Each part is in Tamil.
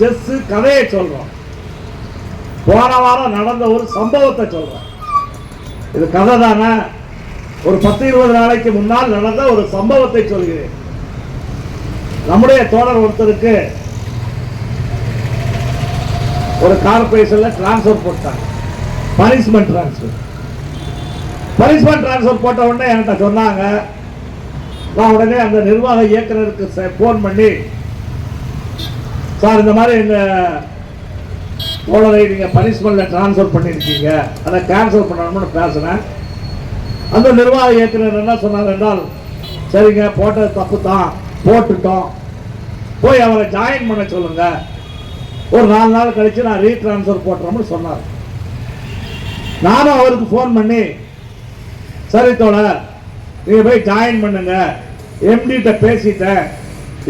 செஸ் கதையை சொல்றோம். போன வாரம் நடந்த ஒரு சம்பவத்தை சொல்றோம். இது கதை தானே. ஒரு 10-20 நாளைக்கு முன்னால் நடந்த ஒரு சம்பவத்தை சொல்கிறேன். நம்முடைய தோழர் ஒருத்தருக்கு ஒரு கார்பரேஷன்ல டிரான்ஸ்பர் போட்டாங்க. பனிஷ்மெண்ட் டிரான்ஸ்பர் போட்ட உடனே என்கிட்ட சொன்னாங்க. நான் உடனே அந்த நிர்வாக இயக்குநருக்கு போன் பண்ணி, சார் இந்த மாதிரி எங்க தோழரை நீங்க பனிஷ்மெண்ட்ல டிரான்ஸ்பர் பண்ணிருக்கீங்க, அதை கேன்சல் பண்ணணும்னு பேசினேன். அந்த நிர்வாக இயக்குநர் என்ன சொன்னார் என்றால், சரிங்க போட்டது தப்பு தான், போட்டுட்டோம், போய் அவரை ஜாயின் பண்ண சொல்லுங்க, ஒரு 4 நாள் கழிச்சு நான் ரீட்ரான்ஸ்பர் போட்டுறோம்னு சொன்னார். நானும் அவருக்கு போன் பண்ணி, சரி தோழர் நீங்க போய் ஜாயின் பண்ணுங்க, எம்டி பேசிட்டேன்,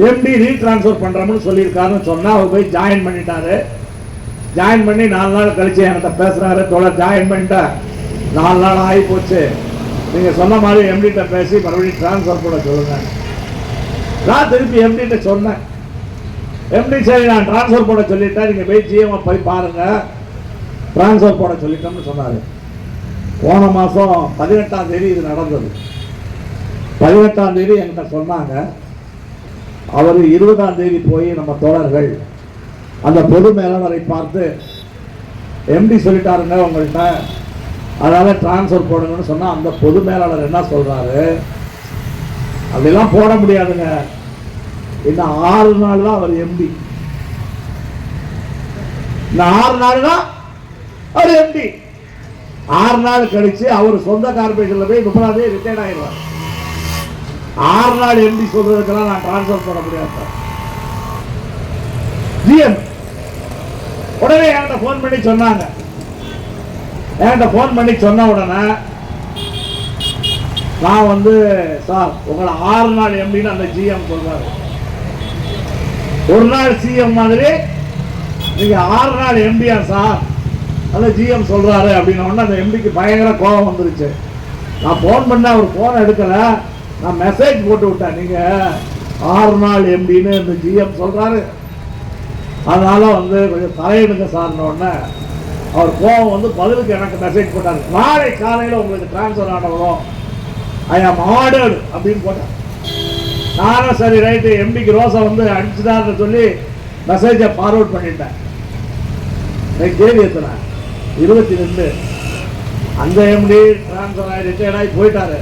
எம்டி ரீட்ரான்ஸ்பர் பண்றோம்னு சொல்லியிருக்காருன்னு சொன்னா அவர் போய் ஜாயின் பண்ணிட்டாரு. ஜாயின் பண்ணி 4 நாள் கழிச்சு என்கிட்ட பேசுறாரு, தோழர் ஜாயின் பண்ணிட்டேன், 4 நாள் ஆகி போச்சு, நீங்க சொன்ன மாதிரி எம்டி பேசி மறுபடியும் டிரான்ஸ்பர் போட சொல்லுங்க. நான் திருப்பி எம்டி சொன்னேன். எம்டி சரி நான் டிரான்ஸ்பர் போட சொல்லிட்டேன், நீங்க போய் ஜிஎம் போய் பாருங்க, டிரான்ஸ்பர் போட சொல்லிட்டோம்னு சொன்னாரு. போன மாசம் 18ஆம் தேதி இது நடந்தது. 18ஆம் தேதி என்கிட்ட சொன்னாங்க. அவர் 20ஆம் தேதி போய் நம்ம தோழர்கள் அந்த பொது மேலாளரை பார்த்து, எம்டி சொல்லிட்டாருங்க உங்கள்கிட்ட, அதனால டிரான்ஸ்பர் போடுங்கன்னு சொன்னா அந்த பொது மேலாளர் என்ன சொல்றாரு, அப்படிலாம் போட முடியாதுங்க, இன்னும் 6 நாள் தான் அவர் எம்டி, இந்த 6 நாள் தான் அவர் எம்டி. 6 நாள் கழிச்சு அவர் சொந்த கார்பரேஷன்ல போய் 30ஆம் தேதி ரிட்டையர்ட் ஆயிடுவார். 6 நாள் எம்டி சொல்றதுக்கெல்லாம் நான் டிரான்ஸ்பர் போட முடியாது. ஜிஎம் உடனே என்கிட்ட போன் பண்ணி சொன்னாங்க. என்கிட்ட போன் பண்ணி சொன்ன உடனே நான் வந்து, சார் உங்களை 6 நாள் எம்டின்னு அந்த ஜிஎம் சொல்றாரு, ஒரு நாள் சிஎம் மாதிரி நீங்க 6 நாள் எம்டியா சார் அந்த ஜிஎம் சொல்றாரு அப்படின்ன உடனே அந்த எம்டிக்கு பயங்கர கோபம் வந்துருச்சு. நான் போன் பண்ண அவர் போன் எடுக்கல, நான் மெசேஜ் போட்டு விட்டேன், நீங்க 6 நாள் எம்டின்னு இந்த ஜிஎம் சொல்றாரு, அதனால வந்து கொஞ்சம் தலையிடுங்க சார்ன உடனே அவர் கோபம் வந்து பதிலுக்கு எனக்கு மெசேஜ் போட்டாரு, நாளை காலையில் உங்களுக்கு டிரான்ஸ்பர் ஆனவரும் ஐ ஆம் ஆர்டர்டு அப்படின்னு போட்டேன். நானும் சரி ரைட்டு எம்டிக்கு ரோசை வந்து அடிச்சுதான்னு சொல்லி மெசேஜை ஃபார்வர்ட் பண்ணிட்டேன். தேதி எத்தனை 22. அந்த எம்டி டிரான்ஸ்பர் ஆகி ரிட்டையர்ட் ஆகி போயிட்டாரு,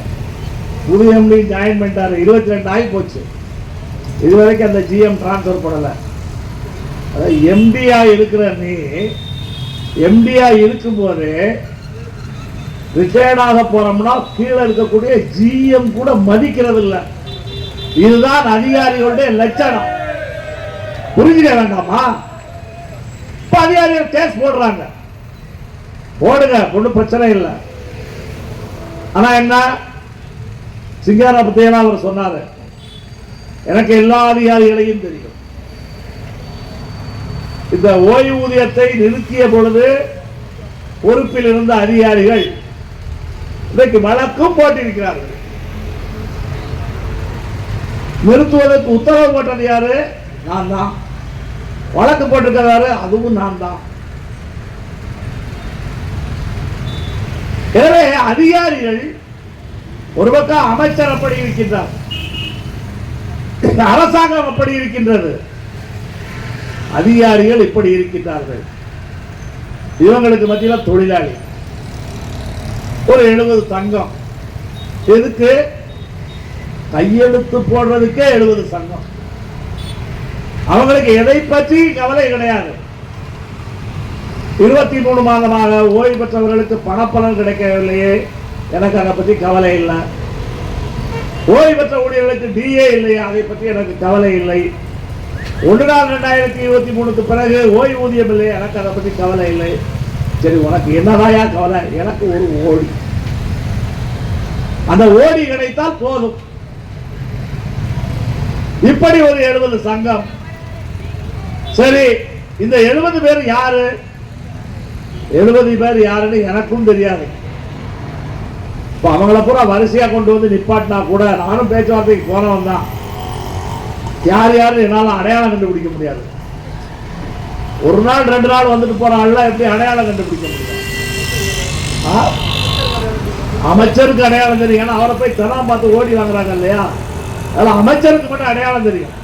புது எம்டி ஜாயின் பண்ணிட்டாரு, 22 ஆகி போச்சு. இது வரைக்கும் அந்த ஜிஎம் டிரான்ஸ்பர் பண்ணலை. அதாவது எம்டியா இருக்கிற நீ எம்டியா இருக்கும்போது ரிட்டையர்ட் ஆக போறோம்னா கீழே இருக்கக்கூடிய ஜிஎம் கூட மதிக்கிறது இல்லை. இதுதான் அதிகாரிகளுடைய லட்சணம். புரிஞ்சுக்க வேண்டாமா? இப்ப அதிகாரிகள் கேஸ் போடுறாங்க, போடுங்க, ஒன்றும் பிரச்சனை இல்லை. ஆனா என்ன, சிங்கார பத்தியெல்லாம் அவர் சொன்னாரு, எனக்கு எல்லா அதிகாரிகளையும் தெரியும். இந்த ஓய்வூதியத்தை நிறுத்திய பொழுது பொறுப்பில் இருந்த அதிகாரிகள் இன்றைக்கு வழக்கும் போட்டிருக்கிறார்கள். நிறுத்துவதற்கு உத்தரவு போட்டது யாரு? நான் தான். வழக்கு போட்டிருக்கிறாரு, அதுவும் நான் தான். எனவே அதிகாரிகள் ஒரு பக்கம் அமைச்சர் அப்படி இருக்கின்றார், அரசாங்கம் அப்படி இருக்கின்றது, அதிகாரிகள் இப்படி இருக்கின்றார்கள். இவங்களுக்கு மத்தியில் தொழிலாளி ஒரு 70 தங்கம், எதுக்கு? கையெழுத்து போடுறதுக்கே 70 சங்கம். அவங்களுக்கு எதை பற்றி கவலை கிடையாது. 23 மாதமாக ஓய்வு பெற்றவர்களுக்கு பணப்பலன் கிடைக்கவில்லையே, எனக்கு அதை பற்றி கவலை இல்லை. ஓய்வு பெற்ற ஊழியர்களுக்கு டிஏ இல்லையா, அதை பற்றி எனக்கு கவலை இல்லை. 1/4/2023 பிறகு ஓய்வூதியம் இல்லை, எனக்கு அதை பற்றி கவலை இல்லை. சரி, உனக்கு என்னதாயா கவலை? எனக்கு ஒரு ஓடி, அந்த ஓடி கிடைத்தால் போதும். இப்படி ஒரு 70 சங்கம். சரி, இந்த 70 பேர் யாரு? 70 பேர் யாருன்னு எனக்கும் தெரியாது. இப்ப அவங்கள பூரா வரிசையா கொண்டு வந்து நிப்பாட்டினா கூட நானும் பேச்சுவார்த்தைக்கு போனவன் தான். யார் யாரு என்னால அடையாளம் கண்டுபிடிக்க முடியாது. ஒரு நாள் 2 நாள் வந்துட்டு போற ஆள்லாம் எப்படி அடையாளம் கண்டுபிடிக்க முடியும்? அமைச்சருக்கு அடையாளம் தெரியும், ஏன்னா அவரை போய் தரம் பார்த்து ஓடி வாங்குறாங்க இல்லையா? அதெல்லாம் அமைச்சருக்கு மட்டும் அடையாளம் தெரியும்.